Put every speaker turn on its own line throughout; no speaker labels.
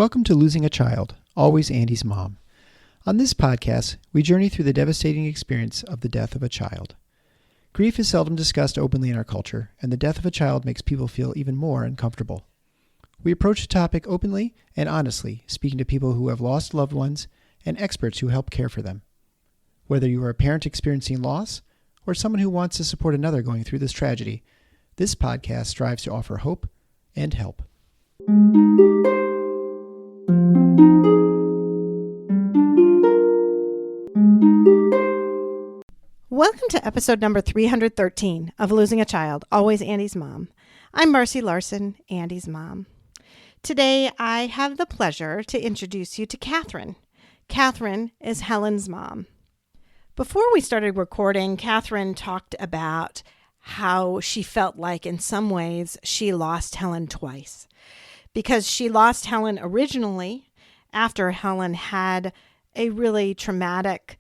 Welcome to Losing a Child, Always Andy's Mom. On this podcast, we journey through the devastating experience of the death of a child. Grief is seldom discussed openly in our culture, and the death of a child makes people feel even more uncomfortable. We approach the topic openly and honestly, speaking to people who have lost loved ones and experts who help care for them. Whether you are a parent experiencing loss or someone who wants to support another going through this tragedy, this podcast strives to offer hope and help.
Welcome to episode number 313 of Losing a Child, Always Andy's Mom. I'm Marcy Larson, Andy's mom. Today, I have the pleasure to introduce you to Catherine. Catherine is Helen's mom. Before we started recording, Catherine talked about how she felt like in some ways she lost Helen twice. Because she lost Helen originally after Helen had a really traumatic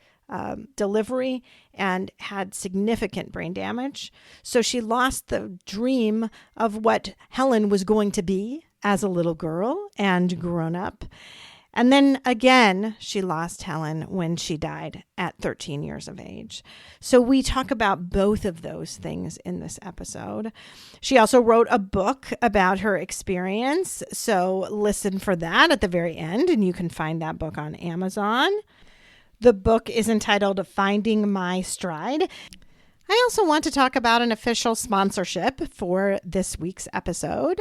delivery and had significant brain damage. So she lost the dream of what Helen was going to be as a little girl and grown up. And then again, she lost Helen when she died at 13 years of age. So we talk about both of those things in this episode. She also wrote a book about her experience. So listen for that at the very end, and you can find that book on Amazon. The book is entitled Finding My Stride. I also want to talk about an official sponsorship for this week's episode.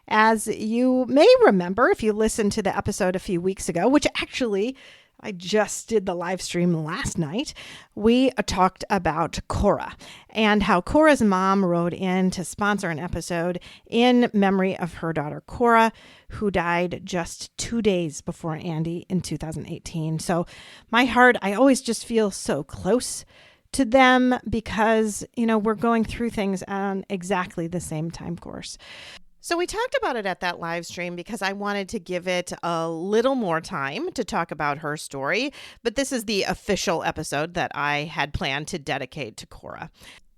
As you may remember, if you listened to the episode a few weeks ago, which actually I just did the live stream last night, we talked about Cora and how Cora's mom wrote in to sponsor an episode in memory of her daughter Cora, who died just 2 days before Andy in 2018. So my heart, I always just feel so close to them because, we're going through things on exactly the same time course. So we talked about it at that live stream because I wanted to give it a little more time to talk about her story, but this is the official episode that I had planned to dedicate to Cora.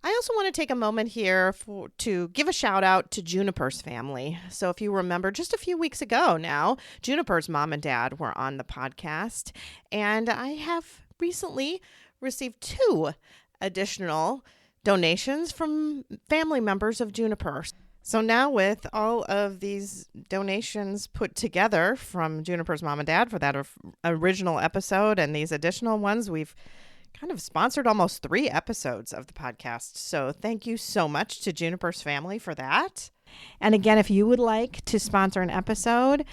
I also want to take a moment here to give a shout out to Juniper's family. So if you remember, just a few weeks ago now, Juniper's mom and dad were on the podcast, and I have recently received 2 additional donations from family members of Juniper. So now with all of these donations put together from Juniper's mom and dad for that original episode and these additional ones, we've kind of sponsored almost 3 episodes of the podcast. So thank you so much to Juniper's family for that. And again, if you would like to sponsor an episode,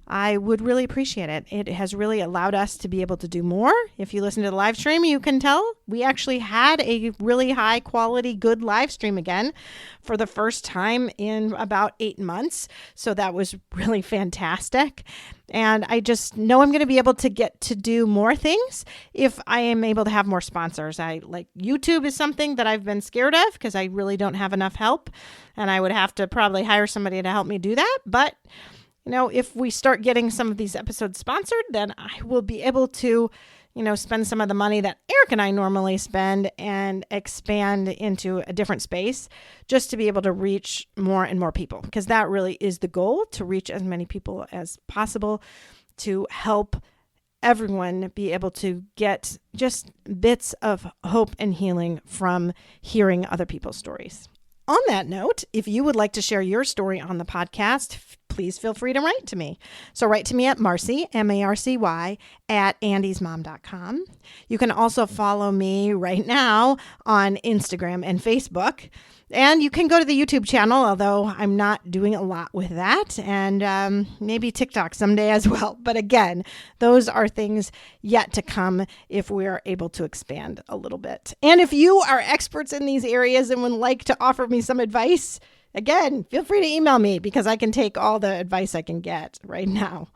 I would really appreciate it. It has really allowed us to be able to do more. If you listen to the live stream, you can tell we actually had a really high quality, good live stream again for the first time in about 8 months. So that was really fantastic. And I just know I'm going to be able to get to do more things if I am able to have more sponsors. YouTube is something that I've been scared of because I really don't have enough help. And I would have to probably hire somebody to help me do that. But if we start getting some of these episodes sponsored, then I will be able to, spend some of the money that Eric and I normally spend and expand into a different space just to be able to reach more and more people. Because that really is the goal, to reach as many people as possible, to help everyone be able to get just bits of hope and healing from hearing other people's stories. On that note, if you would like to share your story on the podcast, please feel free to write to me. So write to me at Marcy, M-A-R-C-Y, at andysmom.com. You can also follow me right now on Instagram and Facebook. And you can go to the YouTube channel, although I'm not doing a lot with that, and maybe TikTok someday as well. But again, those are things yet to come if we are able to expand a little bit. And if you are experts in these areas and would like to offer me some advice, again, feel free to email me because I can take all the advice I can get right now.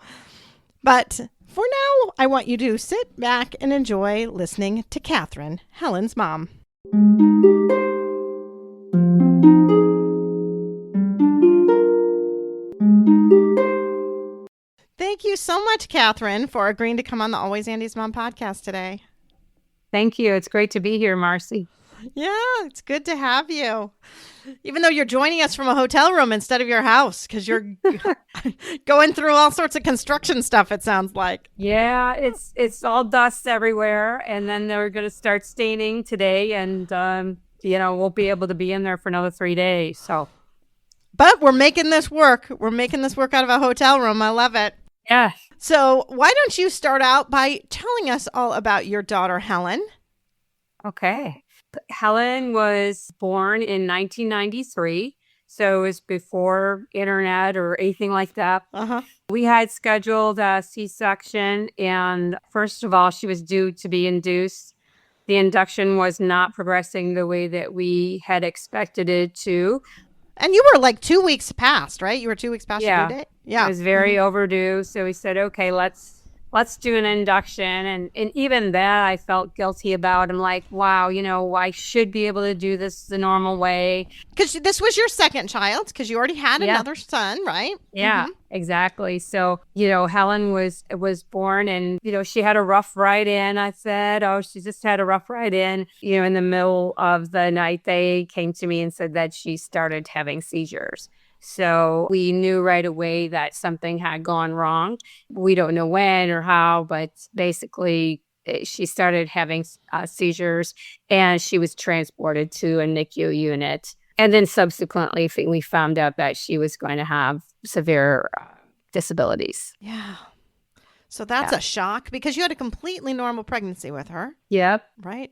But for now, I want you to sit back and enjoy listening to Catherine, Helen's mom. Thank you so much, Catherine, for agreeing to come on the Always Andy's Mom podcast today.
Thank you. It's great to be here, Marcy.
Yeah, it's good to have you. Even though you're joining us from a hotel room instead of your house because you're going through all sorts of construction stuff, it sounds like.
Yeah, it's all dust everywhere, and then they're going to start staining today, and we'll be able to be in there for another 3 days. So,
But we're making this work. We're making this work out of a hotel room. I love it.
yeah,
So, why don't you start out by telling us all about your daughter, Helen?
okay. Helen was born in 1993, so it was before internet or anything like that.
Uh-huh.
We had scheduled a C-section, and first of all, she was due to be induced. The induction was not progressing the way that we had expected it to.
And you were like 2 weeks past, right? You were 2 weeks past your due date? Yeah.
It was very overdue. So we said, okay, let's do an induction. And even that I felt guilty about. I'm like, wow, I should be able to do this the normal way.
Because this was your second child, because you already had another son, right?
Yeah, exactly. So, Helen was born, and, she had a rough ride in. I said, oh, she just had a rough ride in. In the middle of the night, they came to me and said that she started having seizures. So we knew right away that something had gone wrong. We don't know when or how, but basically she started having seizures, and she was transported to a NICU unit. And then subsequently, we found out that she was going to have severe disabilities.
Yeah. So that's a shock because you had a completely normal pregnancy with her.
Yep.
Right?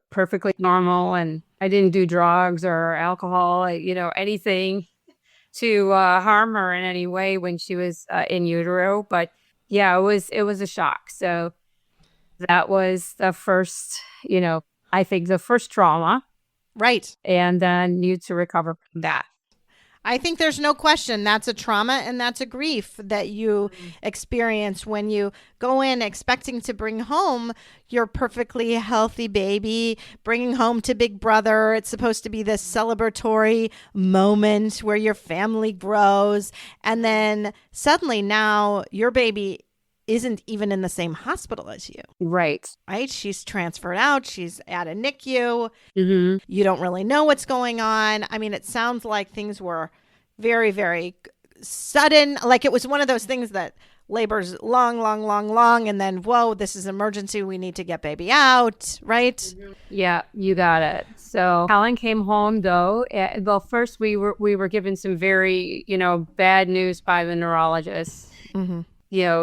Perfectly normal. And I didn't do drugs or alcohol, anything to harm her in any way when she was in utero. But yeah, it was a shock. So that was the first, I think the first trauma.
Right.
And then need to recover from that.
I think there's no question that's a trauma and that's a grief that you experience when you go in expecting to bring home your perfectly healthy baby, bringing home to Big Brother. It's supposed to be this celebratory moment where your family grows. And then suddenly now your baby isn't even in the same hospital as you.
Right.
Right? She's transferred out. She's at a NICU.
Mm-hmm.
You don't really know what's going on. I mean, it sounds like things were very, very sudden. Like it was one of those things that labor's long, and then, whoa, this is emergency. We need to get baby out. Right?
Yeah, you got it. So Helen came home though. Well, first we were given some very, bad news by the neurologist.
Mm-hmm.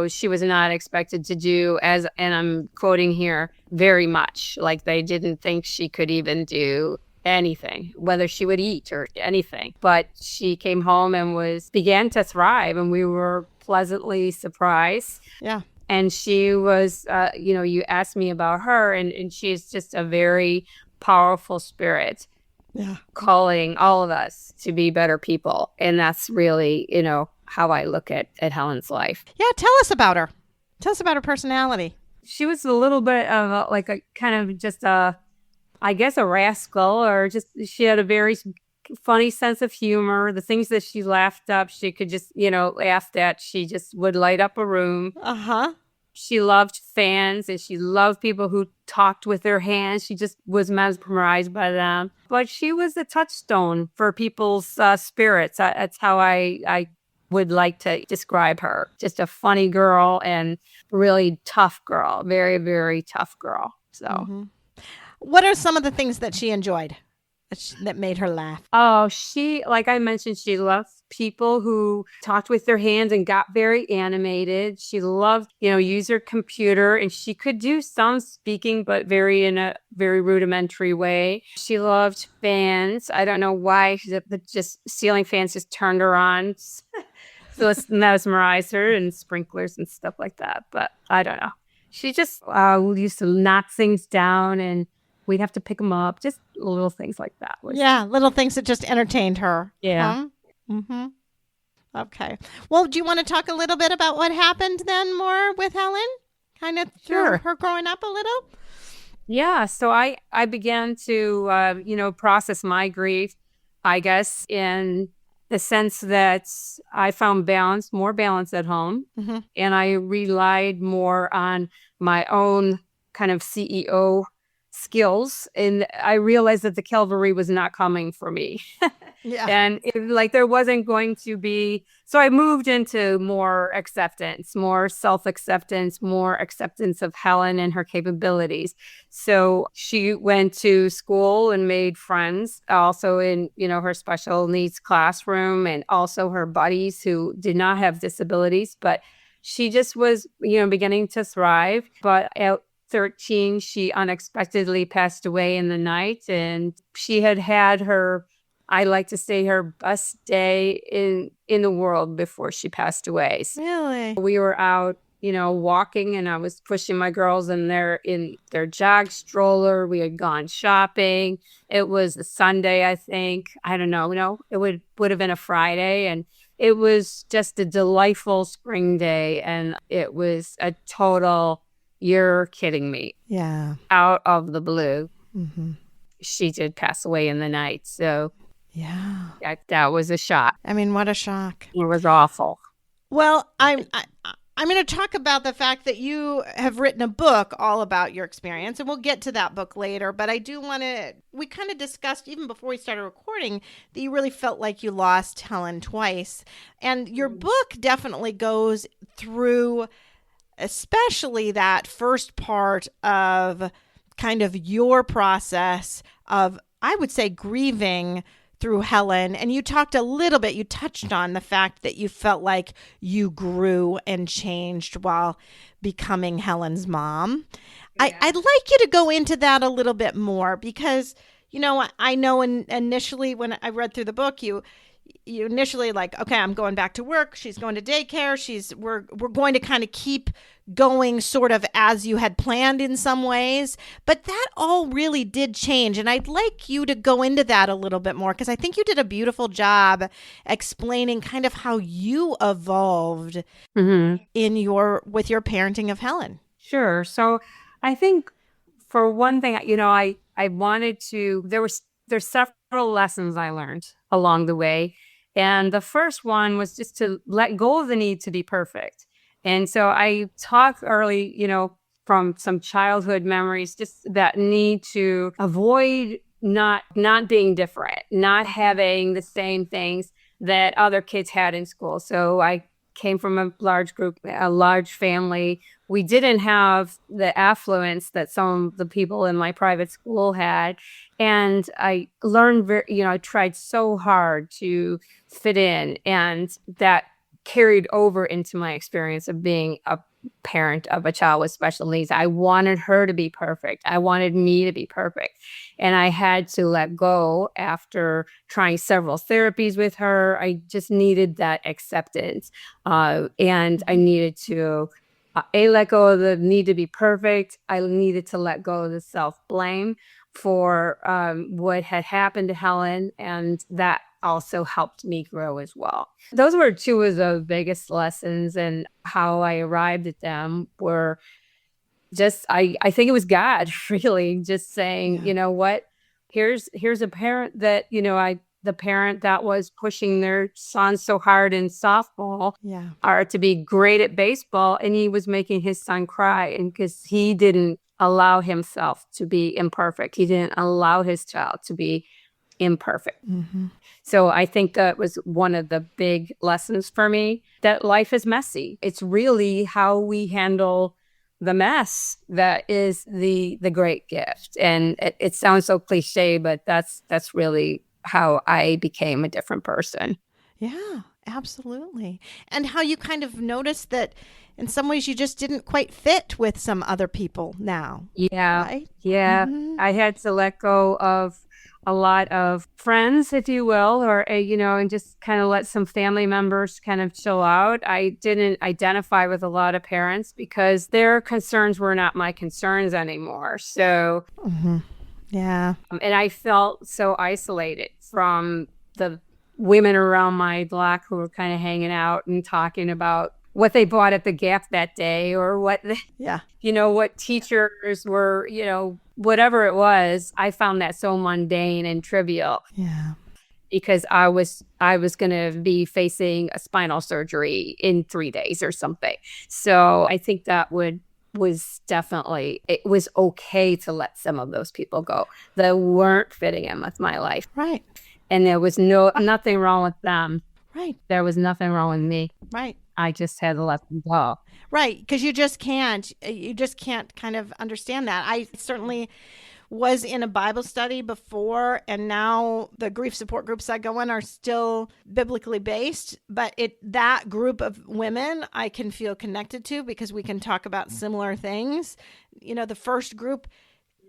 She was not expected to do, and I'm quoting here, very much. Like they didn't think she could even do anything, whether she would eat or anything. But she came home and began to thrive, and we were pleasantly surprised.
Yeah.
And she was, you asked me about her, and she's just a very powerful spirit.
Yeah.
Calling all of us to be better people. And that's really, how I look at Helen's life.
Yeah, tell us about her. Tell us about her personality.
She was a little bit of a kind of just a rascal, or just she had a very funny sense of humor. The things that she laughed up, she could just, laughed at. She just would light up a room.
Uh-huh.
She loved fans, and she loved people who talked with their hands. She just was mesmerized by them. But she was a touchstone for people's spirits. That's how I would like to describe her. Just a funny girl and really tough girl. Very, very tough girl. So,
What are some of the things that she enjoyed that made her laugh?
Oh, like I mentioned, she loved people who talked with their hands and got very animated. She loved, use her computer, and she could do some speaking, but in a very rudimentary way. She loved fans. I don't know why, just ceiling fans just turned her on. So it's mesmerized her, and sprinklers and stuff like that. But I don't know. She just used to knock things down, and we'd have to pick them up. Just little things like that.
Little things that just entertained her.
Yeah.
Huh? Mm-hmm. Okay. Well, do you want to talk a little bit about what happened then more with Helen? Kind of through her growing up a little?
Yeah. So I began to, process my grief, I guess, in the sense that I found more balance at home.
Mm-hmm.
And I relied more on my own kind of CEO skills. And I realized that the cavalry was not coming for me.
Yeah.
And there wasn't going to be, so I moved into more acceptance, more self-acceptance, more acceptance of Helen and her capabilities. So she went to school and made friends also in, her special needs classroom, and also her buddies who did not have disabilities, but she just was, beginning to thrive. But at 13, she unexpectedly passed away in the night, and she had her, I like to say, her best day in the world before she passed away. So
Really?
we were out, walking, and I was pushing my girls in their jog stroller. We had gone shopping. It was a Sunday, I think. I don't know. No, it would have been a Friday, and it was just a delightful spring day, and it was a total, you're kidding me.
Yeah.
Out of the blue.
Mm-hmm.
She did pass away in the night. So
Yeah.
that was a shock.
I mean, what a shock.
It was awful.
Well, I'm going to talk about the fact that you have written a book all about your experience, and we'll get to that book later. But I do want to, we kind of discussed even before we started recording that you really felt like you lost Helen twice. And your book definitely goes through especially that first part of kind of your process of, I would say, grieving through Helen. And you talked a little bit, you touched on the fact that you felt like you grew and changed while becoming Helen's mom. Yeah. I'd like you to go into that a little bit more because, I know initially when I read through the book, you initially like, okay, I'm going back to work. She's going to daycare. We're going to kind of keep going sort of as you had planned in some ways, but that all really did change. And I'd like you to go into that a little bit more because I think you did a beautiful job explaining kind of how you evolved with your parenting of Helen.
Sure. So I think for one thing, I wanted to, there's several lessons I learned along the way. And the first one was just to let go of the need to be perfect. And so I talked early, from some childhood memories, just that need to avoid not being different, not having the same things that other kids had in school. So I came from a large group, a large family. We didn't have the affluence that some of the people in my private school had. And I learned, I tried so hard to fit in, and that carried over into my experience of being a parent of a child with special needs. I wanted her to be perfect. I wanted me to be perfect. And I had to let go after trying several therapies with her. I just needed that acceptance. And I needed to let go of the need to be perfect. I needed to let go of the self-blame for what had happened to Helen. And that also helped me grow as well. Those were two of the biggest lessons, and how I arrived at them were just, I think it was God really just saying, you know what, here's a parent that, the parent that was pushing their son so hard in softball are to be great at baseball, and he was making his son cry, and because he didn't allow himself to be imperfect. He didn't allow his child to be imperfect. Mm-hmm. So I think that was one of the big lessons for me, that life is messy. It's really how we handle the mess that is the great gift. And it sounds so cliche, but that's really how I became a different person.
Yeah, absolutely. And how you kind of noticed that in some ways you just didn't quite fit with some other people now.
Yeah.
Right?
Yeah. Mm-hmm. I had to let go of a lot of friends, if you will, or, and just kind of let some family members kind of chill out. I didn't identify with a lot of parents because their concerns were not my concerns anymore. So,
yeah.
And I felt so isolated from the women around my block who were kind of hanging out and talking about what they bought at the Gap that day, or what, what teachers were, whatever it was. I found that so mundane and trivial.
Yeah.
Because I was going to be facing a spinal surgery in 3 days or something. So I think that would was definitely, it was okay to let some of those people go that weren't fitting in with my life.
Right.
And there was nothing wrong with them.
Right.
There was nothing wrong with me.
Right.
I just had to let them go.
Right. Because you just can't kind of understand that. I certainly was in a Bible study before, and now the grief support groups I go in are still biblically based, but that group of women I can feel connected to because we can talk about similar things. The first group,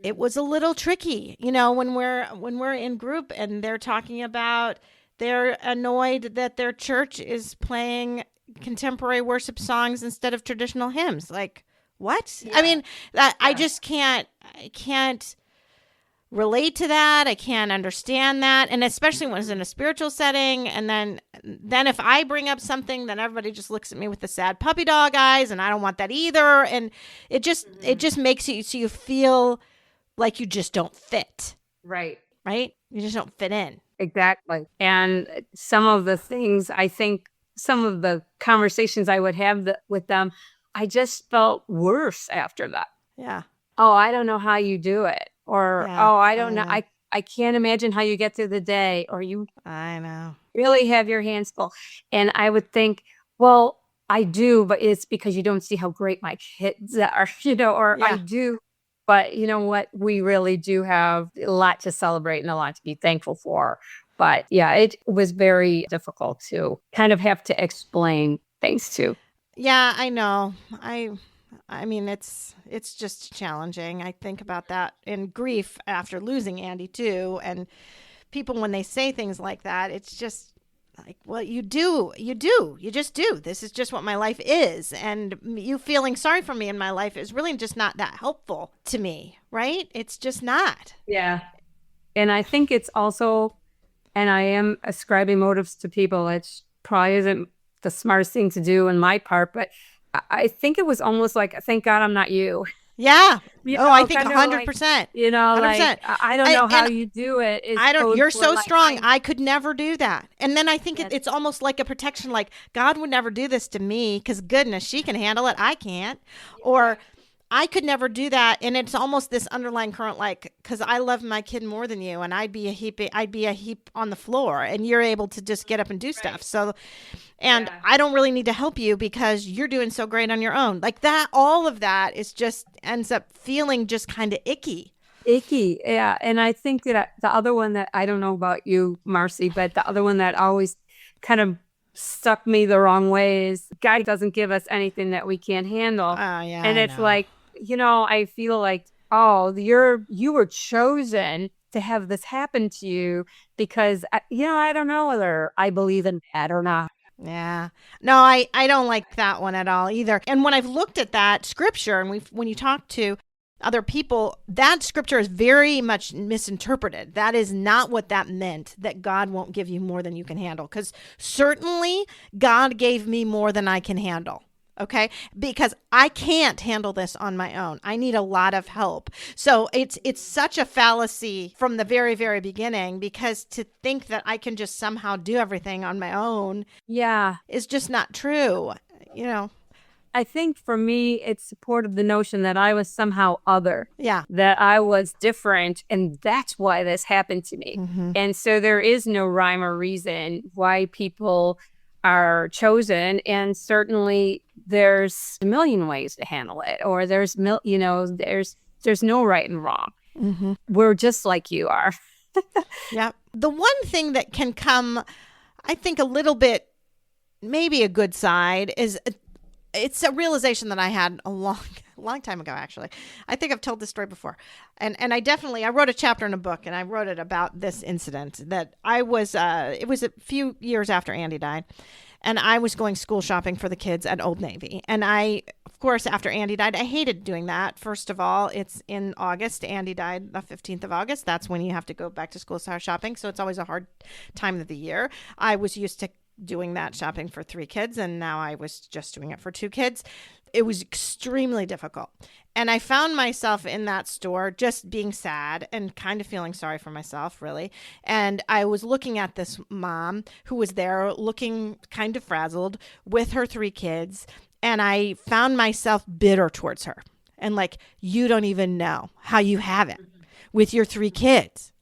it was a little tricky, when we're in group and they're talking about they're annoyed that their church is playing contemporary worship songs instead of traditional hymns. Like, what? Yeah. I mean, I just can't relate to that. I can't understand that. And especially when it's in a spiritual setting. And then if I bring up something, then everybody just looks at me with the sad puppy dog eyes, and I don't want that either. And it just makes you, so you feel like you just don't fit.
Right.
Right? You just don't fit in.
Exactly. And some of the things, I think some of the conversations I would have with them, I just felt worse after that.
Yeah.
Oh, I don't know how you do it. Or,
yeah.
I don't know. I can't imagine how you get through the day. Or you
I know.
Really have your hands full. And I would think, well, I do, but it's because you don't see how great my kids are, or
Yeah.
I do. But you know what? We really do have a lot to celebrate and a lot to be thankful for. But yeah, it was very difficult to kind of have to explain things to.
Yeah, I know. I mean, it's just challenging. I think about that in grief after losing Andy too. And people, when they say things like that, it's just like, well, you just do. This is just what my life is. And you feeling sorry for me in my life is really just not that helpful to me, right? It's just not.
Yeah. And I think it's also, and I am ascribing motives to people. It probably isn't the smartest thing to do in my part, but I think it was almost like, thank God I'm not you.
Yeah. I think 100%.
Like,
100%.
I don't know how you do it.
You're so strong. I could never do that. And then I think it's almost like a protection, like God would never do this to me because goodness, she can handle it. I can't. Or I could never do that. And it's almost this underlying current, like, because I love my kid more than you, and I'd be a heap on the floor, and you're able to just get up and do stuff. So, and I don't really need to help you because you're doing so great on your own. Like that, all of that is just ends up feeling just kind of icky.
Yeah. And I think that the other one that, I don't know about you, Marcy, but the other one that always kind of stuck me the wrong way is God doesn't give us anything that we can't handle.
Yeah,
and it's like, I feel like, you were chosen to have this happen to you because, I don't know whether I believe in that or not.
Yeah. No, I don't like that one at all either. And when I've looked at that scripture, and when you talk to other people, that scripture is very much misinterpreted. That is not what that meant, that God won't give you more than you can handle. Because certainly God gave me more than I can handle. Okay, because I can't handle this on my own. I need a lot of help. So it's such a fallacy from the very, very beginning, because to think that I can just somehow do everything on my own, is just not true.
I think for me, it supported the notion that I was somehow other.
Yeah.
That I was different, and that's why this happened to me.
Mm-hmm.
And so there is no rhyme or reason why people are chosen, and certainly there's a million ways to handle it, or there's no right and wrong.
Mm-hmm.
We're just like you are.
Yeah. The one thing that can come, I think, a little bit, maybe a good side, is it's a realization that I had a long time ago, actually. I think I've told this story before. And I wrote a chapter in a book, and I wrote it about this incident that it was a few years after Andy died. And I was going school shopping for the kids at Old Navy. And of course, after Andy died, I hated doing that. First of all, it's in August. Andy died the 15th of August. That's when you have to go back to school shopping. So it's always a hard time of the year. I was used to doing that shopping for 3 kids, and now I was just doing it for 2 kids. It was extremely difficult. And I found myself in that store just being sad and kind of feeling sorry for myself, really. And I was looking at this mom who was there looking kind of frazzled with her 3 kids. And I found myself bitter towards her. And like, you don't even know how you have it with your 3 kids.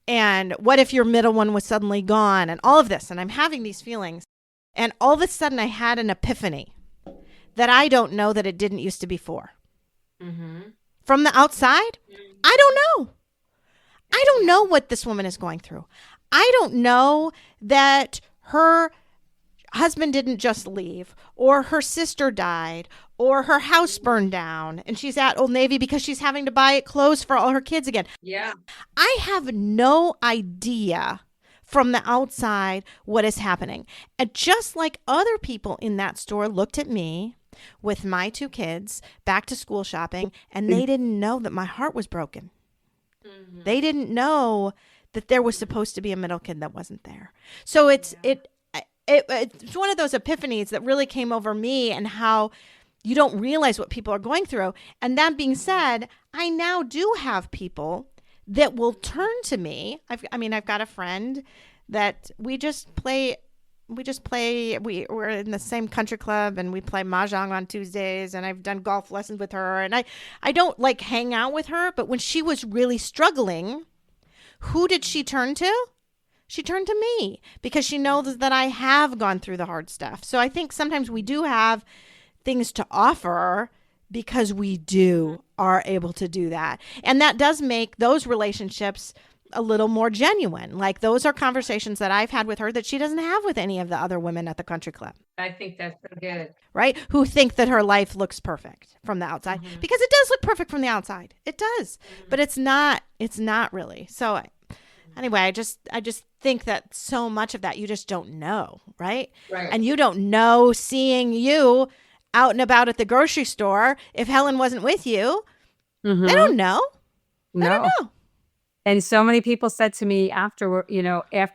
And what if your middle one was suddenly gone and all of this? And I'm having these feelings. And all of a sudden I had an epiphany that I don't know that it didn't used to be for. From the outside, I don't know. I don't know what this woman is going through. I don't know that her husband didn't just leave, or her sister died, or her house burned down and she's at Old Navy because she's having to buy clothes for all her kids again.
Yeah.
I have no idea from the outside what is happening. And just like other people in that store looked at me with my 2 kids back to school shopping, and they didn't know that my heart was broken. They didn't know that there was supposed to be a middle kid that wasn't there. So it's one of those epiphanies that really came over me, and how you don't realize what people are going through. And that being said, I now do have people that will turn to me. I've got a friend that we're in the same country club, and we play mahjong on Tuesdays, and I've done golf lessons with her, and I don't like hang out with her, but when she was really struggling, who did she turn to? She turned to me because she knows that I have gone through the hard stuff. So I think sometimes we do have things to offer because we are able to do that. And that does make those relationships a little more genuine. Like, those are conversations that I've had with her that she doesn't have with any of the other women at the country club.
I think that's so good.
Right? Who think that her life looks perfect from the outside, because it does look perfect from the outside. It does, but it's not really. So anyway, I just think that so much of that you just don't know, right? And you don't know, seeing you out and about at the grocery store, if Helen wasn't with you, they don't know. They don't know.
And so many people said to me after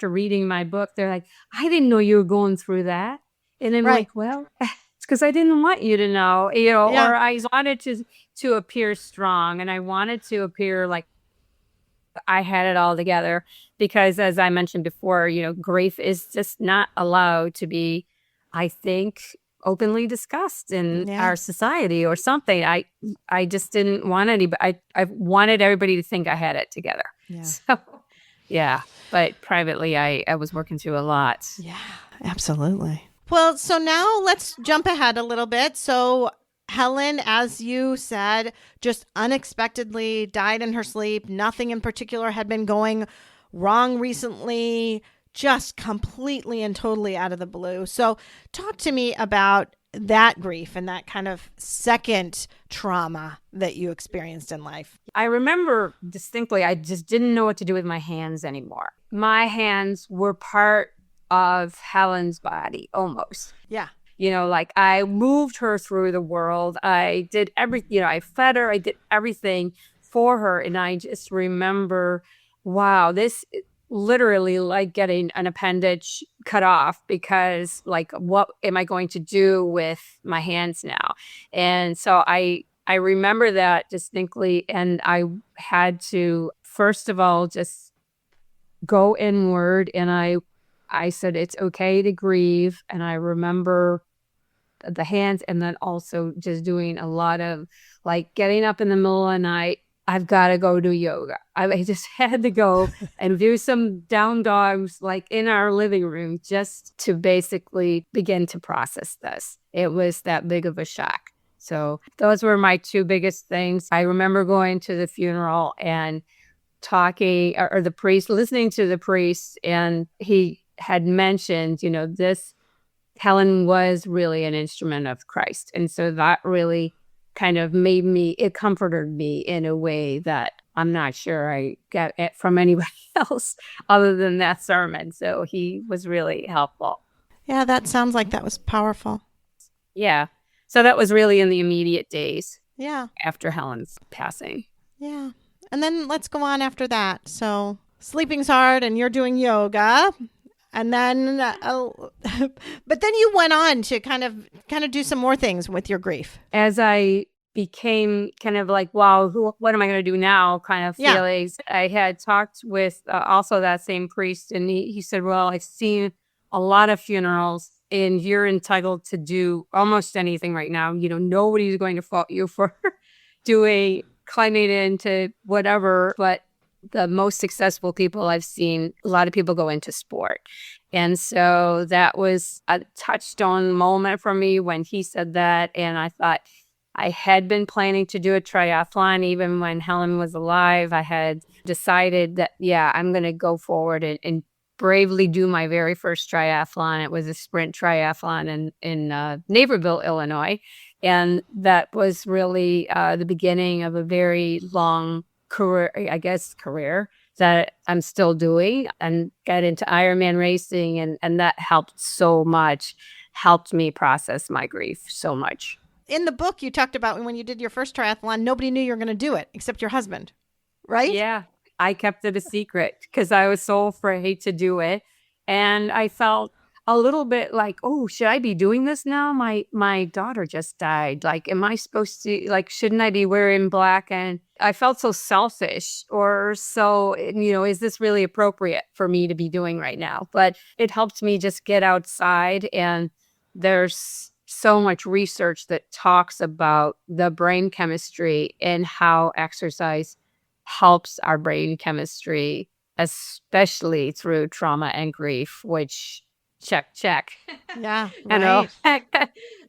reading my book, they're like, I didn't know you were going through that. And I'm like, well, it's because I didn't want you to know, or I wanted to appear strong, and I wanted to appear like I had it all together, because as I mentioned before, grief is just not allowed to be, I think, openly discussed in our society or something. I just didn't want anybody. I wanted everybody to think I had it together. Yeah. So, but privately, I was working through a lot.
Yeah, absolutely. Well, so now let's jump ahead a little bit. So Helen, as you said, just unexpectedly died in her sleep. Nothing in particular had been going wrong recently, just completely and totally out of the blue. So talk to me about that grief and that kind of second trauma that you experienced in life.
I remember distinctly, I just didn't know what to do with my hands anymore. My hands were part of Helen's body, almost.
Yeah.
Like, I moved her through the world. I did everything, I fed her, I did everything for her. And I just remember, wow, this literally like getting an appendage cut off, because like, what am I going to do with my hands now? And so I remember that distinctly. And I had to, first of all, just go inward. And I said, it's okay to grieve. And I remember the hands, and then also just doing a lot of like getting up in the middle of the night. I've got to go do yoga. I just had to go and do some down dogs like in our living room, just to basically begin to process this. It was that big of a shock. So those were my 2 biggest things. I remember going to the funeral and talking, or the priest, listening to the priest, and he had mentioned, this Helen was really an instrument of Christ. And so that really kind of it comforted me in a way that I'm not sure I get it from anybody else other than that sermon. So he was really helpful.
Yeah, that sounds like that was powerful.
Yeah. So that was really in the immediate days.
Yeah.
After Helen's passing. Yeah.
And then let's go on after that. So sleeping's hard and you're doing yoga. And then, but then you went on to kind of do some more things with your grief.
As I became kind of like, wow, what am I going to do now? Kind of feelings. I had talked with also that same priest, and he said, well, I've seen a lot of funerals, and you're entitled to do almost anything right now. Nobody's going to fault you for climbing into whatever, but the most successful people I've seen, a lot of people go into sport. And so that was a touchstone moment for me when he said that. And I thought, I had been planning to do a triathlon even when Helen was alive. I had decided that, yeah, I'm going to go forward and bravely do my very first triathlon. It was a sprint triathlon in Naperville, Illinois. And that was really the beginning of a very long career that I'm still doing, and got into Ironman racing. And that helped me process my grief so much.
In the book, you talked about when you did your first triathlon, nobody knew you were going to do it except your husband, right?
Yeah, I kept it a secret because I was so afraid to do it. And I felt a little bit like, oh, should I be doing this now? My daughter just died. Like, am I supposed to, like, shouldn't I be wearing black? And I felt so selfish, or so, is this really appropriate for me to be doing right now? But it helped me just get outside. And there's so much research that talks about the brain chemistry and how exercise helps our brain chemistry, especially through trauma and grief, which check.
Yeah,
You know,
right.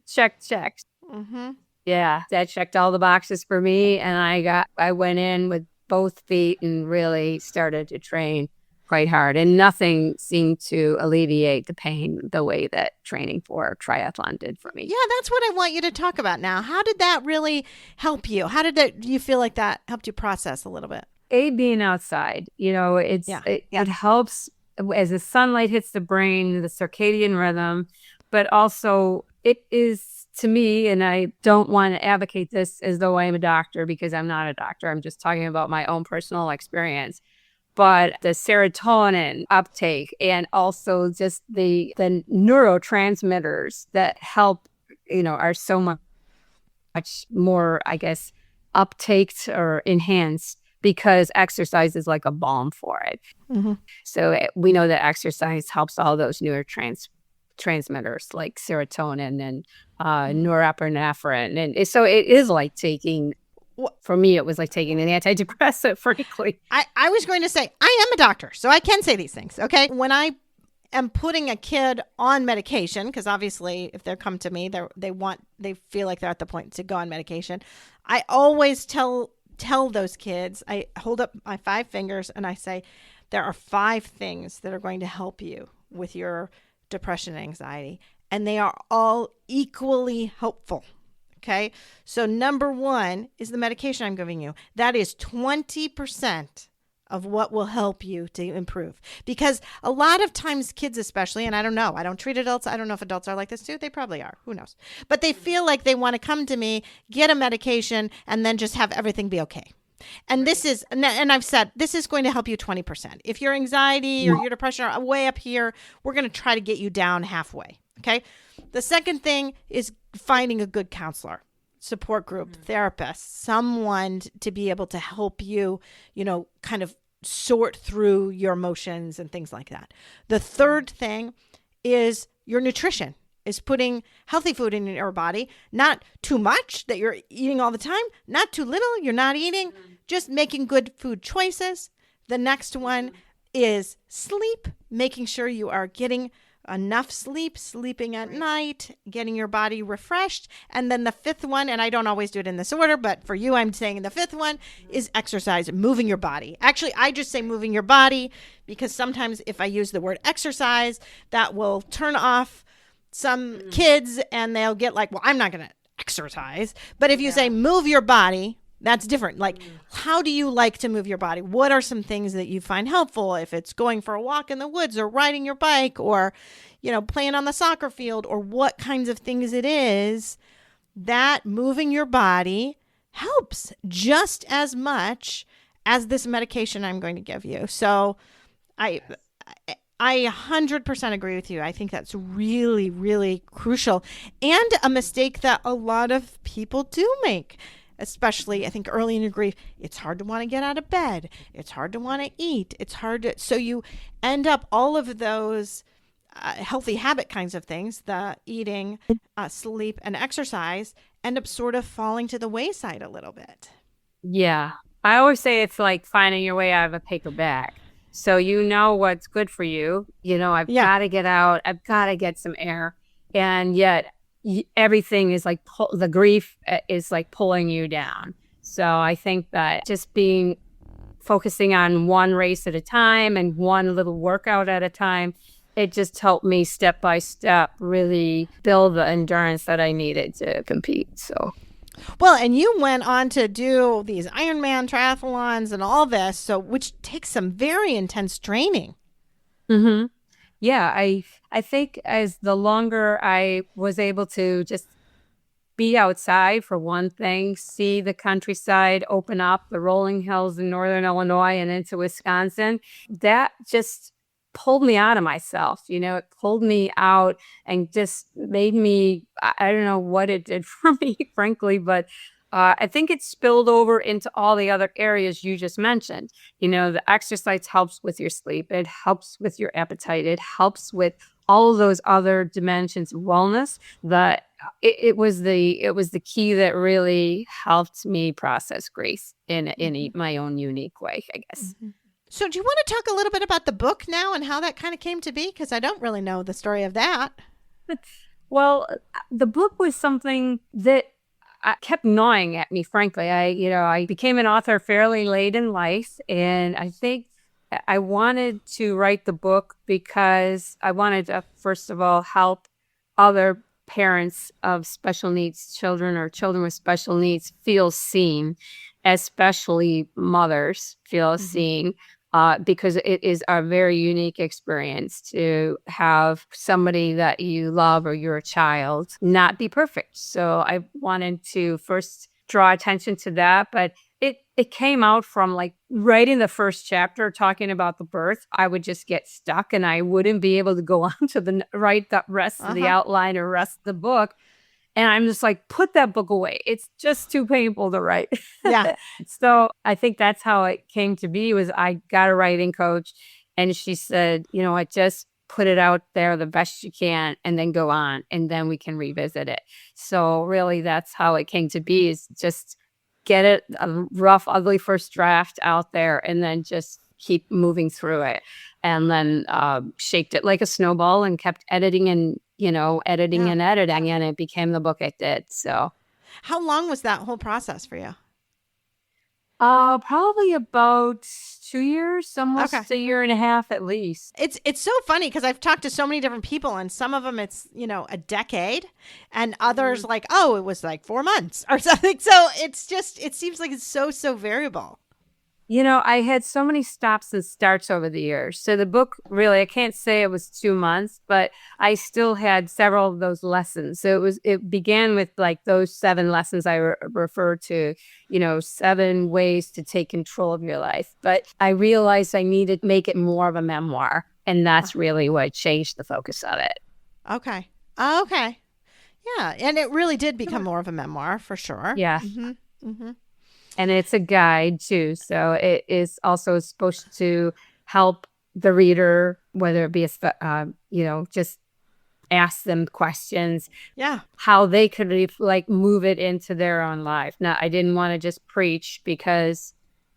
check.
Mm-hmm.
Yeah, that checked all the boxes for me. And I went in with both feet and really started to train quite hard. And nothing seemed to alleviate the pain the way that training for triathlon did for me.
Yeah, that's what I want you to talk about now. How did that really help you? Do you feel like that helped you process a little bit?
Being outside, it helps as the sunlight hits the brain, the circadian rhythm, but also it is, to me, and I don't want to advocate this as though I am a doctor, because I'm not a doctor. I'm just talking about my own personal experience. But the serotonin uptake, and also just the neurotransmitters that help, are so much more, I guess, uptaked or enhanced, because exercise is like a balm for it.
Mm-hmm.
So we know that exercise helps all those neurotransmitters like serotonin and norepinephrine. And so it is like taking, for me, it was like taking an antidepressant, frankly.
I was going to say, I am a doctor, so I can say these things, okay? When I am putting a kid on medication, because obviously if they come to me, they feel like they're at the point to go on medication, I always tell those kids, I hold up my 5 fingers and I say, there are 5 things that are going to help you with your depression and anxiety, and they are all equally helpful. Okay. So number 1 is the medication I'm giving you. That is 20% of what will help you to improve. Because a lot of times kids especially, and I don't know, I don't treat adults. I don't know if adults are like this too. They probably are. Who knows? But they feel like they want to come to me, get a medication, and then just have everything be okay. And and I've said, this is going to help you 20%. If your anxiety or your depression are way up here, we're going to try to get you down halfway. Okay. The second thing is finding a good counselor, support group, therapist, someone to be able to help you, kind of sort through your emotions and things like that. The third thing is your nutrition, is putting healthy food in your body, not too much that you're eating all the time, not too little you're not eating, just making good food choices. The next one is sleep, making sure you are getting enough sleep, sleeping at night, getting your body refreshed. And then the 5th one, and I don't always do it in this order, but for you, I'm saying the 5th one is exercise, moving your body. Actually, I just say moving your body because sometimes if I use the word exercise, that will turn off some kids and they'll get like, well, I'm not going to exercise. But if you say move your body, that's different. Like, how do you like to move your body? What are some things that you find helpful? If it's going for a walk in the woods or riding your bike or, playing on the soccer field, or what kinds of things it is, that moving your body helps just as much as this medication I'm going to give you. So I 100% agree with you. I think that's really, really crucial, and a mistake that a lot of people do make. Especially, I think, early in your grief, it's hard to want to get out of bed. It's hard to want to eat. So you end up all of those healthy habit kinds of things, the eating, sleep, and exercise, end up sort of falling to the wayside a little bit.
Yeah. I always say it's like finding your way out of a paper bag. So you know what's good for you. I've got to get out. I've got to get some air. And yet everything is like the grief is like pulling you down. So I think that just focusing on one race at a time and one little workout at a time, it just helped me step by step really build the endurance that I needed to compete. So.
Well, and you went on to do these Ironman Triathlons and all this, which takes some very intense training.
Mm-hmm. Yeah, I think as the longer I was able to just be outside for one thing, see the countryside open up, the rolling hills in northern Illinois and into Wisconsin, that just pulled me out of myself. It pulled me out and just made me, I don't know what it did for me, frankly, but I think it spilled over into all the other areas you just mentioned. The exercise helps with your sleep. It helps with your appetite. It helps with all of those other dimensions of wellness. That it was the key that really helped me process grief in my own unique way, I guess.
Mm-hmm. So do you want to talk a little bit about the book now and how that kind of came to be? Because I don't really know the story of that.
Well, the book was something that kept gnawing at me, frankly. I became an author fairly late in life, and I think I wanted to write the book because I wanted to, first of all, help other parents of special needs children or children with special needs feel seen, especially mothers feel seen. Because it is a very unique experience to have somebody that you love or your child not be perfect. So I wanted to first draw attention to that, but it came out from like writing the first chapter, talking about the birth. I would just get stuck and I wouldn't be able to go on to write the rest of the outline or rest of the book. And I'm just like, put that book away. It's just too painful to write.
Yeah.
So I think that's how it came to be. Was I got a writing coach and she said, I just put it out there the best you can and then go on and then we can revisit it. So really that's how it came to be, is just get it a rough, ugly first draft out there and then just keep moving through it. And then shaped it like a snowball and kept editing and editing, and it became the book it did. So
how long was that whole process for you?
Probably about 2 years, almost a year and a half at least.
It's so funny because I've talked to so many different people, and some of them it's a decade, and others like, it was like 4 months or something. So it seems like it's so variable.
I had so many stops and starts over the years. So the book, really, I can't say it was 2 months, but I still had several of those lessons. So it began with like those 7 lessons I refer to, 7 ways to take control of your life. But I realized I needed to make it more of a memoir. And that's really what changed the focus of it.
Okay. Yeah. And it really did become more of a memoir for sure.
Yeah. And it's a guide too. So it is also supposed to help the reader, whether it be, just ask them questions.
Yeah.
How they could move it into their own life. Now, I didn't want to just preach because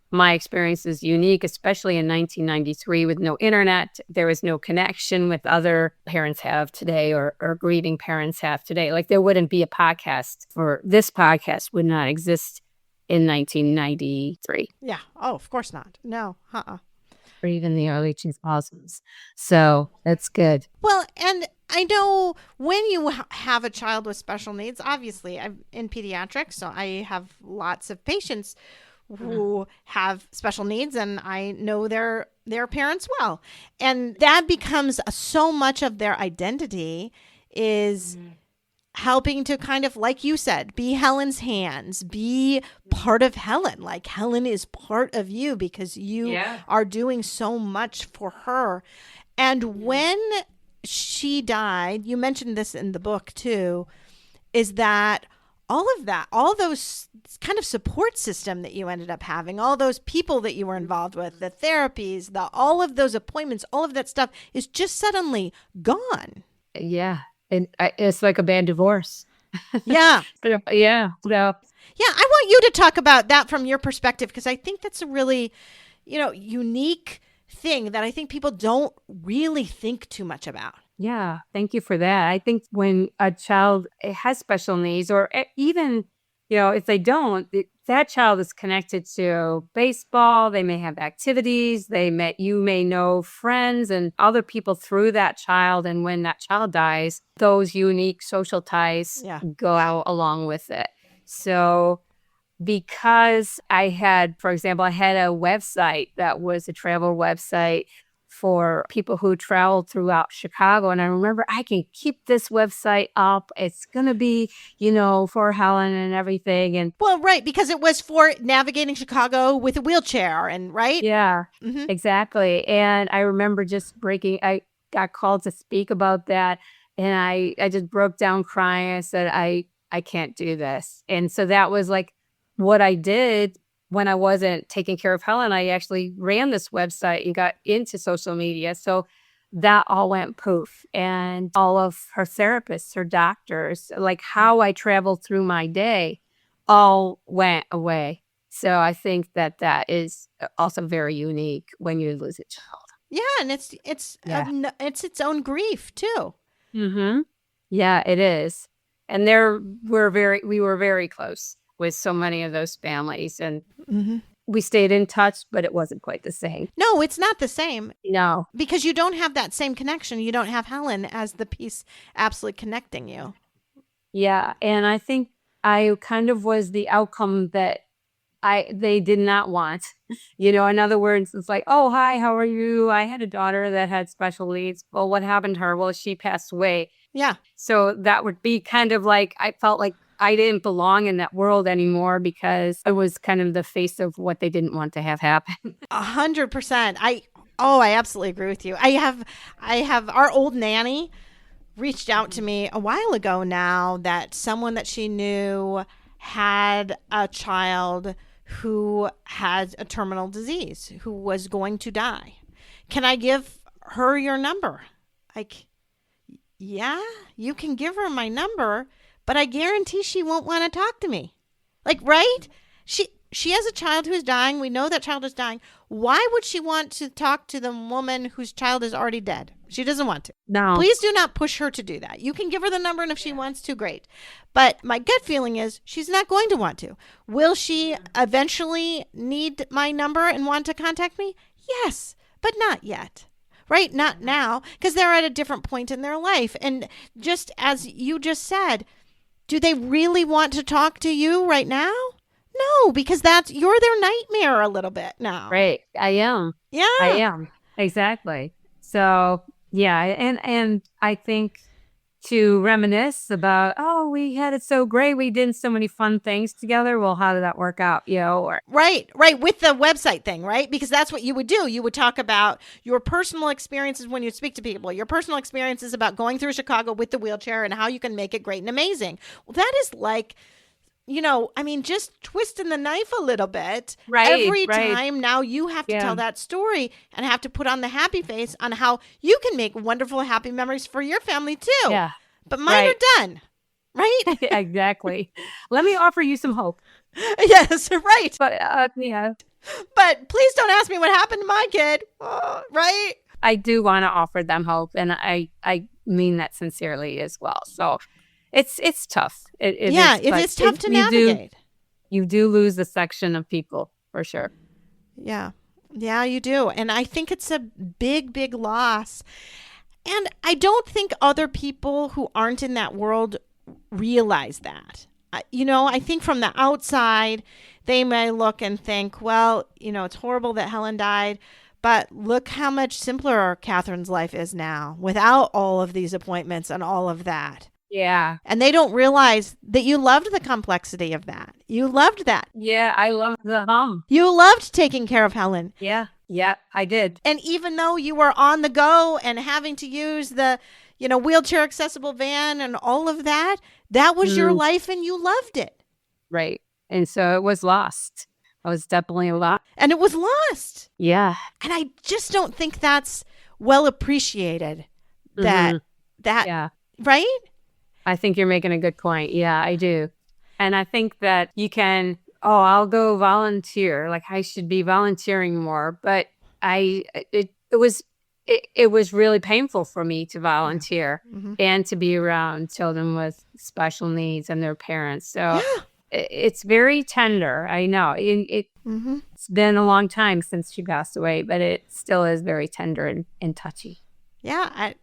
my experience is unique, especially in 1993 with no internet. There was no connection with other parents have today or grieving parents have today. Like there wouldn't be a podcast, or this podcast would not exist in 1993.
Yeah. Oh, of course not. No.
Or even the early 2000s. So that's good.
Well, and I know when you have a child with special needs, obviously I'm in pediatrics, so I have lots of patients who have special needs, and I know their parents well. And that becomes so much of their identity is helping to kind of, like you said, be Helen's hands, be part of Helen. Like Helen is part of you because you are doing so much for her. And when she died, you mentioned this in the book too, is that all those kind of support system that you ended up having, all those people that you were involved with, the therapies, all of those appointments, all of that stuff is just suddenly gone.
Yeah. And it's like a bad divorce.
Yeah.
Yeah. So,
Yeah, I want you to talk about that from your perspective, because I think that's a really, unique thing that I think people don't really think too much about.
yeah. Thank you for that. I think when a child has special needs, or even, if they don't, that child is connected to baseball. They may have activities. You may know friends and other people through that child. And when that child dies, those unique social ties
Yeah.
go out along with it. So because for example, I had a website that was a travel website for people who traveled throughout Chicago. And I remember, I can keep this website up. It's going to be, for Helen and everything. And
Well, right, because it was for navigating Chicago with a wheelchair, and right?
yeah,
Mm-hmm.
exactly. And I remember I got called to speak about that. And I just broke down crying. I said, I can't do this. And so that was like what I did when I wasn't taking care of Helen. I actually ran this website and got into social media. So that all went poof. And all of her therapists, her doctors, like how I traveled through my day, all went away. So I think that is also very unique when you lose a child.
Yeah, and it's
Yeah.
its own grief too.
Mm-hmm. Yeah, it is. And we were very close with so many of those families, and
Mm-hmm.
we stayed in touch, but it wasn't quite the same.
No, it's not the same,
No.
because you don't have that same connection. You don't have Helen as the piece absolutely connecting you.
Yeah. And I think I kind of was the outcome that they did not want. In other words, it's like, oh, hi, how are you? I had a daughter that had special needs. Well, what happened to her? Well, she passed away.
Yeah.
So that would be kind of like, I felt like I didn't belong in that world anymore, because I was kind of the face of what they didn't want to have happen.
100%. I absolutely agree with you. I have our old nanny reached out to me a while ago now, that someone that she knew had a child who had a terminal disease, who was going to die. Can I give her your number? Like, yeah, you can give her my number, but I guarantee she won't want to talk to me. Like, right? She has a child who is dying. We know that child is dying. Why would she want to talk to the woman whose child is already dead? She doesn't want to.
No.
Please do not push her to do that. You can give her the number, and if she wants to, great. But my gut feeling is she's not going to want to. Will she eventually need my number and want to contact me? Yes, but not yet. Right? Not now, because they're at a different point in their life. And just as you just said, do they really want to talk to you right now? No, because you're their nightmare a little bit now.
Right. I am.
Yeah.
I am. Exactly. So, yeah. And I think to reminisce about, oh, we had it so great. We did so many fun things together. Well, how did that work out?
Right. With the website thing, right? Because that's what you would do. You would talk about your personal experiences when you speak to people, your personal experiences about going through Chicago with the wheelchair and how you can make it great and amazing. Well, that is like, just twisting the knife a little bit.
Right.
Every time now you have to tell that story and have to put on the happy face on how you can make wonderful, happy memories for your family too.
Yeah.
But mine are done. Right?
Exactly. Let me offer you some hope.
Yes, right.
But yeah.
But please don't ask me what happened to my kid. Right?
I do want to offer them hope, and I mean that sincerely as well. So it's tough.
It's tough to navigate.
You do lose a section of people, for sure.
Yeah. Yeah, you do. And I think it's a big, big loss. And I don't think other people who aren't in that world realize that. I think from the outside, they may look and think, well, it's horrible that Helen died, but look how much simpler Catherine's life is now without all of these appointments and all of that.
Yeah.
And they don't realize that you loved the complexity of that. You loved that.
Yeah, I loved the hum.
You loved taking care of Helen.
Yeah, I did.
And even though you were on the go and having to use the, wheelchair accessible van and all of that, that was your life and you loved it.
Right. And so it was lost. I was definitely lost.
And it was lost.
Yeah.
And I just don't think that's well appreciated. That,
yeah.
Right?
I think you're making a good point. Yeah, I do. And I think that you can, I'll go volunteer. Like I should be volunteering more. But it was really painful for me to volunteer and to be around children with special needs and their parents. So it's very tender. I know it's been a long time since she passed away, but it still is very tender and touchy.
Yeah,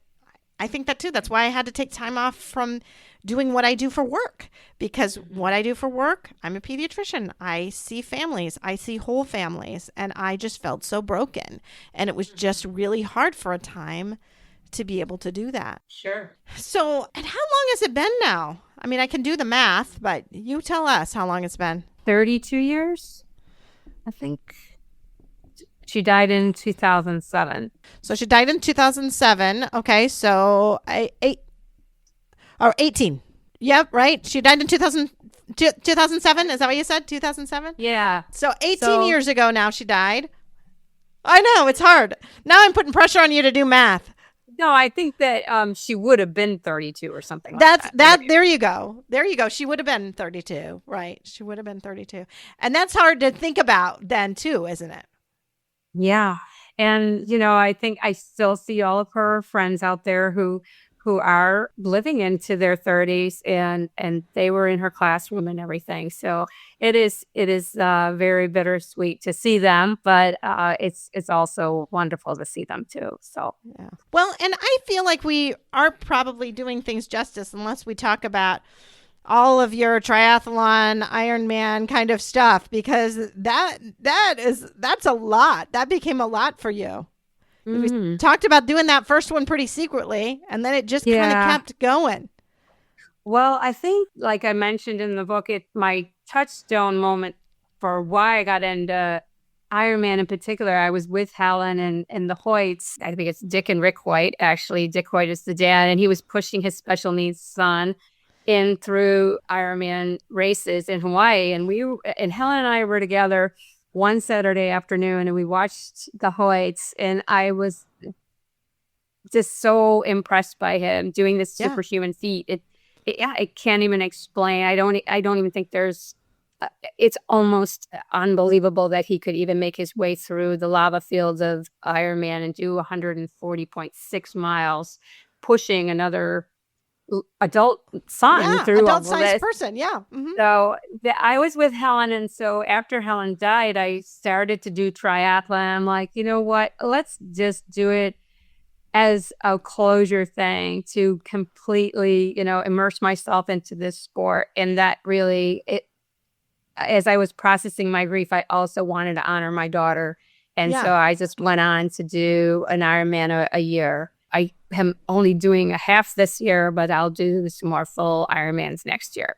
I think that too. That's why I had to take time off from doing what I do for work, because what I do for work, I'm a pediatrician. I see families, I see whole families, and I just felt so broken. And it was just really hard for a time to be able to do that.
Sure.
So, and how long has it been now? I mean, I can do the math, but you tell us how long it's been.
32 years, I think. She died in 2007.
So she died in 2007. Okay, so 18. Yep, right. She died in 2007. Is that what you said? 2007?
Yeah.
So 18 years ago now she died. I know, it's hard. Now I'm putting pressure on you to do math.
No, I think that she would have been 32 or something like that.
There you go. There you go. She would have been 32. Right. She would have been 32. And that's hard to think about then too, isn't it?
Yeah. And, I think I still see all of her friends out there who are living into their 30s and they were in her classroom and everything. So it is very bittersweet to see them, but it's also wonderful to see them too. So,
yeah. Well, and I feel like we are probably doing things justice unless we talk about all of your triathlon, Ironman kind of stuff, because that's a lot. That became a lot for you. We talked about doing that first one pretty secretly, and then it just kind of kept going.
Well, I think, like I mentioned in the book, my touchstone moment for why I got into Ironman in particular, I was with Helen and the Hoyts. I think it's Dick and Rick Hoyt, actually. Dick Hoyt is the dad, and he was pushing his special needs son in through Ironman races in Hawaii. And Helen and I were together one Saturday afternoon and we watched the Hoyts, and I was just so impressed by him doing this superhuman feat. I can't even explain. I don't even think it's almost unbelievable that he could even make his way through the lava fields of Ironman and do 140.6 miles, pushing another adult son through
adult-sized person. Yeah. Mm-hmm.
So I was with Helen, and so after Helen died, I started to do triathlon. I'm like, you know what? Let's just do it as a closure thing to completely, immerse myself into this sport. And that really, as I was processing my grief, I also wanted to honor my daughter, and so I just went on to do an Ironman a year. I am only doing a half this year, but I'll do some more full Ironmans next year.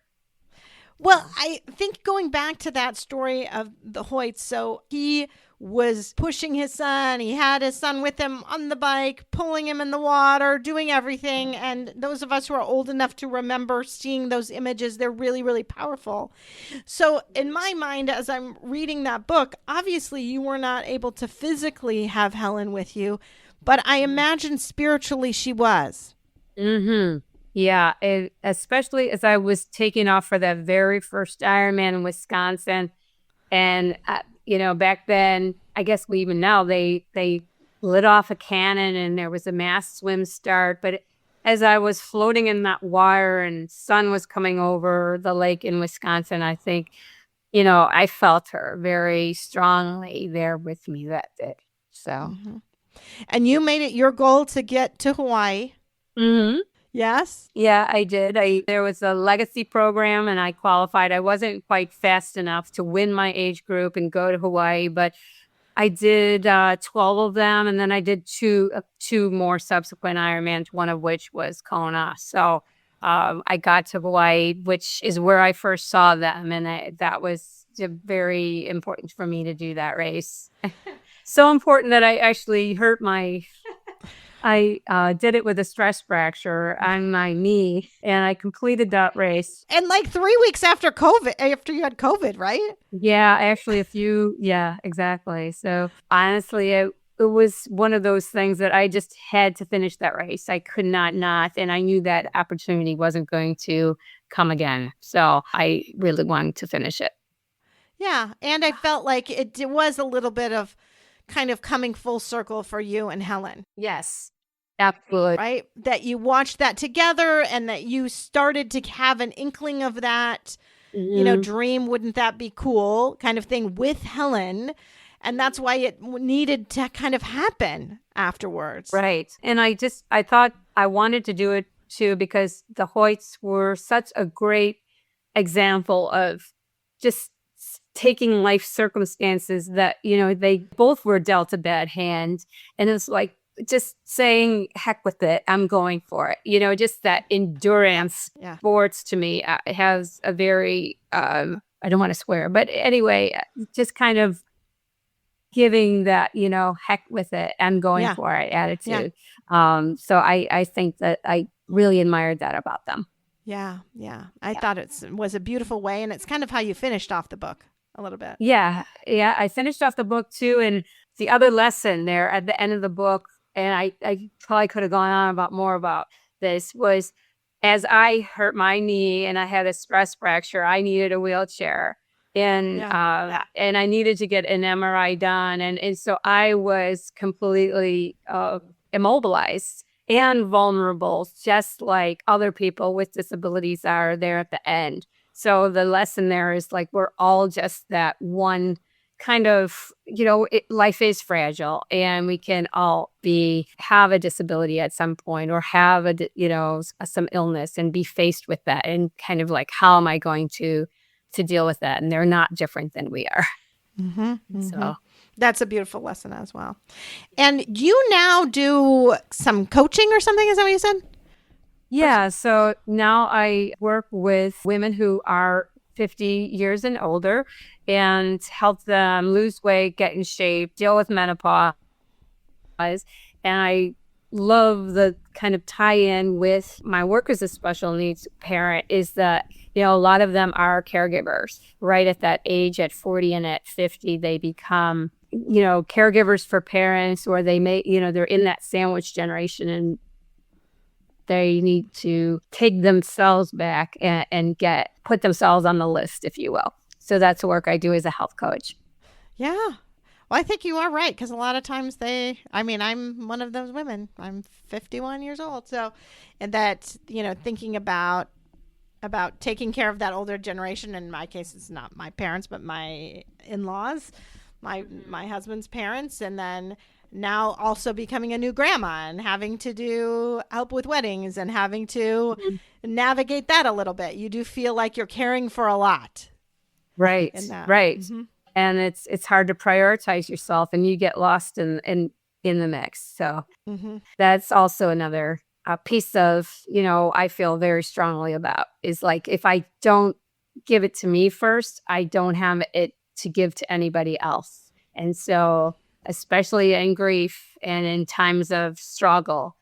Well, I think going back to that story of the Hoyts, so he was pushing his son. He had his son with him on the bike, pulling him in the water, doing everything. And those of us who are old enough to remember seeing those images, they're really, really powerful. So in my mind, as I'm reading that book, obviously you were not able to physically have Helen with you, but I imagine spiritually she was.
Mm-hmm. Yeah, especially as I was taking off for that very first Ironman in Wisconsin. And, back then, I guess even now, they lit off a cannon and there was a mass swim start. But as I was floating in that water and sun was coming over the lake in Wisconsin, I think, I felt her very strongly there with me that day. So.
Mm-hmm. And you made it your goal to get to Hawaii.
Mm-hmm.
Yes?
Yeah, I did. There was a legacy program and I qualified. I wasn't quite fast enough to win my age group and go to Hawaii, but I did 12 of them. And then I did two more subsequent Ironmans, one of which was Kona. So I got to Hawaii, which is where I first saw them. And that was very important for me to do that race. So important that I actually hurt I did it with a stress fracture on my knee, and I completed that race.
And like 3 weeks after you had COVID, right?
Yeah, actually yeah, exactly. So honestly, was one of those things that I just had to finish that race. I could not, and I knew that opportunity wasn't going to come again. So I really wanted to finish it.
Yeah. And I felt like it was a little bit of kind of coming full circle for you and Helen.
Yes, absolutely.
Right? That you watched that together and that you started to have an inkling of that, dream, wouldn't that be cool kind of thing with Helen. And that's why it needed to kind of happen afterwards.
Right. And I thought I wanted to do it too, because the Hoyts were such a great example of just taking life circumstances that, they both were dealt a bad hand. And it's like just saying, heck with it, I'm going for it. Just that endurance. Sports to me has a very, I don't want to swear, but anyway, just kind of giving that, heck with it, I'm going for it attitude. So I think that I really admired that about them.
Yeah. I thought it was a beautiful way. And it's kind of how you finished off the book a little bit.
Yeah. I finished off the book too. And the other lesson there at the end of the book, and I probably could have gone on more about this, was as I hurt my knee and I had a stress fracture, I needed a wheelchair. And I needed to get an MRI done. And so I was completely immobilized and vulnerable, just like other people with disabilities are there at the end. So the lesson there is like, we're all just that one kind of, life is fragile, and we can all have a disability at some point, or have some illness, and be faced with that, and kind of like, how am I going to deal with that? And they're not different than we are. So
that's a beautiful lesson as well. And you now do some coaching or something, is that what you said?
Yeah. So now I work with women who are 50 years and older, and help them lose weight, get in shape, deal with menopause. And I love the kind of tie-in with my work as a special needs parent is that, a lot of them are caregivers right at that age, at 40 and at 50, they become, caregivers for parents, or they may, they're in that sandwich generation, and they need to take themselves back and put themselves on the list, if you will. So that's the work I do as a health coach.
Yeah. Well, I think you are right, because a lot of times I'm one of those women. I'm 51 years old. So, and that, thinking about taking care of that older generation. In my case, it's not my parents, but my in-laws, my husband's parents. And then now also becoming a new grandma and having to help with weddings and having to navigate that a little bit. You do feel like you're caring for a lot.
Right. Right. Mm-hmm. And it's hard to prioritize yourself, and you get lost in the mix. So that's also another piece of, I feel very strongly about, is like, if I don't give it to me first, I don't have it to give to anybody else. And so, especially in grief and in times of struggle,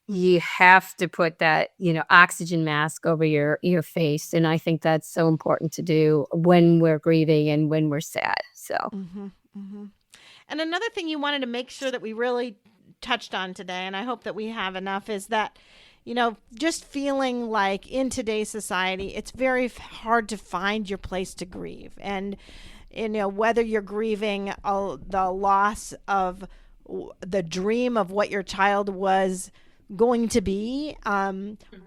you have to put that, oxygen mask over your face. And I think that's so important to do when we're grieving and when we're sad. So,
And another thing you wanted to make sure that we really touched on today, and I hope that we have enough, is that, just feeling like in today's society, it's very hard to find your place to grieve. And, whether you're grieving the loss of the dream of what your child was going to be,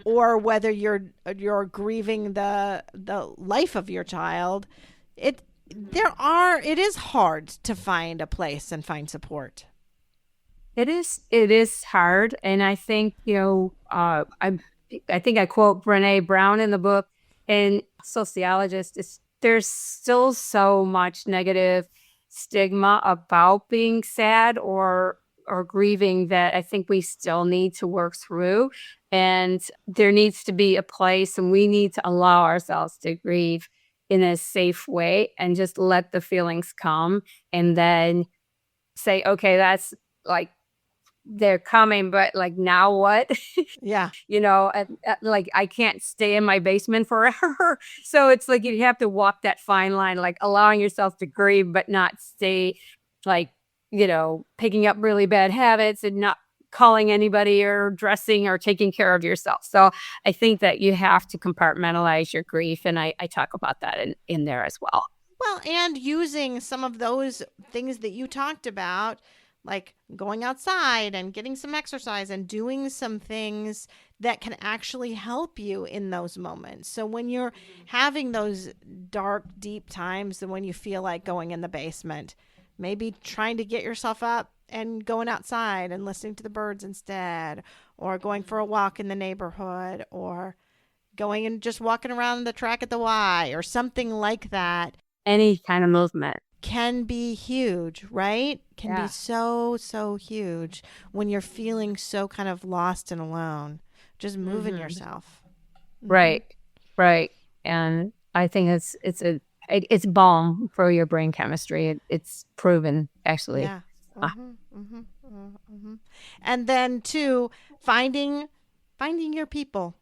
or whether you're grieving the life of your child, it is hard to find a place and find support.
It is hard. And I think, I think I quote Brene Brown in the book, and sociologist, there's still so much negative stigma about being sad or grieving that I think we still need to work through. And there needs to be a place, and we need to allow ourselves to grieve in a safe way, and just let the feelings come, and then say, okay, that's like, they're coming, but like, now what?
Yeah.
Like, I can't stay in my basement forever. So it's like, you have to walk that fine line, like allowing yourself to grieve, but not stay like picking up really bad habits and not calling anybody or dressing or taking care of yourself. So I think that you have to compartmentalize your grief. And I talk about that in there as well.
Well, and using some of those things that you talked about, like going outside and getting some exercise and doing some things that can actually help you in those moments. So when you're having those dark, deep times, and when you feel like going in the basement, maybe trying to get yourself up and going outside and listening to the birds instead, or going for a walk in the neighborhood, or going and just walking around the track at the Y, or something like that.
Any kind of movement
Can be huge, right? Can be so, so huge when you're feeling so kind of lost and alone. Just moving yourself.
Right. And I think it's balm for your brain chemistry. It's proven, actually.
Yeah. And then too, finding your people.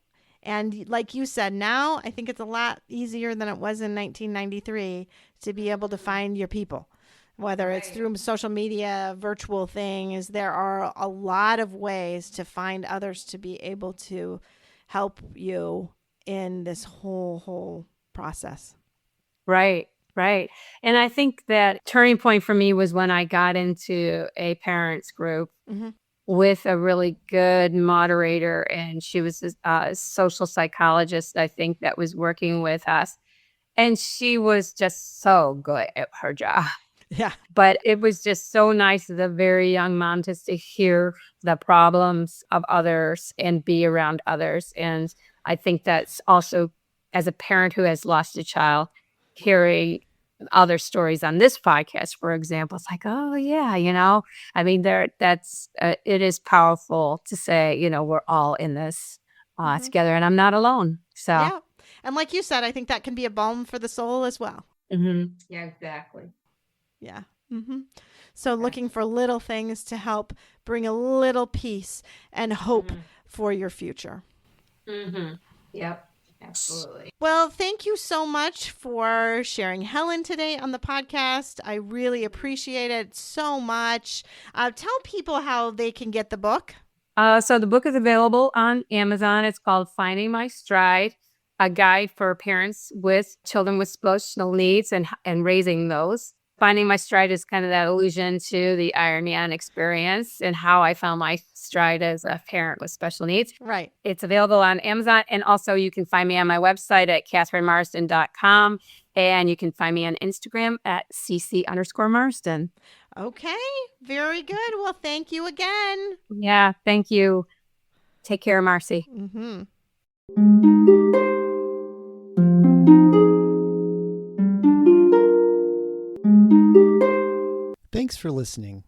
And like you said, now I think it's a lot easier than it was in 1993 to be able to find your people, whether it's through social media, virtual things. There are a lot of ways to find others to be able to help you in this whole process.
Right. And I think that turning point for me was when I got into a parents group with a really good moderator, and she was a social psychologist, I think, that was working with us. And she was just so good at her job.
Yeah.
But it was just so nice as a very young mom just to hear the problems of others and be around others. And I think that's also, as a parent who has lost a child, hearing other stories on this podcast, for example, it's like, oh yeah, I mean, it is powerful to say, we're all in this together, and I'm not alone. So
yeah, and like you said, I think that can be a balm for the soul as well.
Yeah, exactly.
Yeah. So looking for little things to help bring a little peace and hope for your future.
Yep. Absolutely.
Well, thank you so much for sharing Helen today on the podcast. I really appreciate it so much. Tell people how they can get the book.
So the book is available on Amazon. It's called Finding My Stride, a guide for parents with children with special needs and raising those. Finding my stride is kind of that allusion to the Ironman experience and how I found my stride as a parent with special needs.
Right.
It's available on Amazon. And also you can find me on my website at KatherineMarsden.com. And you can find me on Instagram at cc_Marsden.
Okay. Very good. Well, thank you again.
Yeah. Thank you. Take care, Marcy.
Thanks for listening.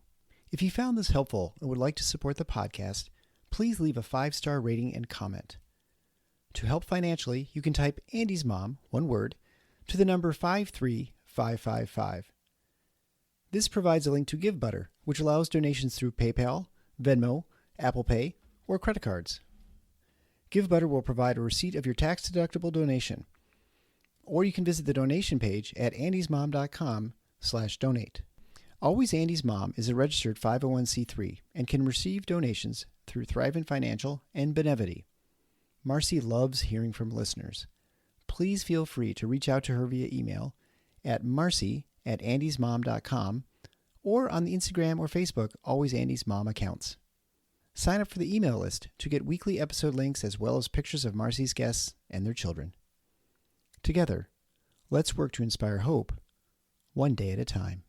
If you found this helpful and would like to support the podcast, please leave a 5-star rating and comment. To help financially, you can type Andy's Mom, one word, to the number 53555. This provides a link to GiveButter, which allows donations through PayPal, Venmo, Apple Pay, or credit cards. GiveButter will provide a receipt of your tax-deductible donation. Or you can visit the donation page at andysmom.com/donate. Always Andy's Mom is a registered 501c3 and can receive donations through Thrivent Financial and Benevity. Marcy loves hearing from listeners. Please feel free to reach out to her via email at marcy@andysmom.com or on the Instagram or Facebook Always Andy's Mom accounts. Sign up for the email list to get weekly episode links as well as pictures of Marcy's guests and their children. Together, let's work to inspire hope, one day at a time.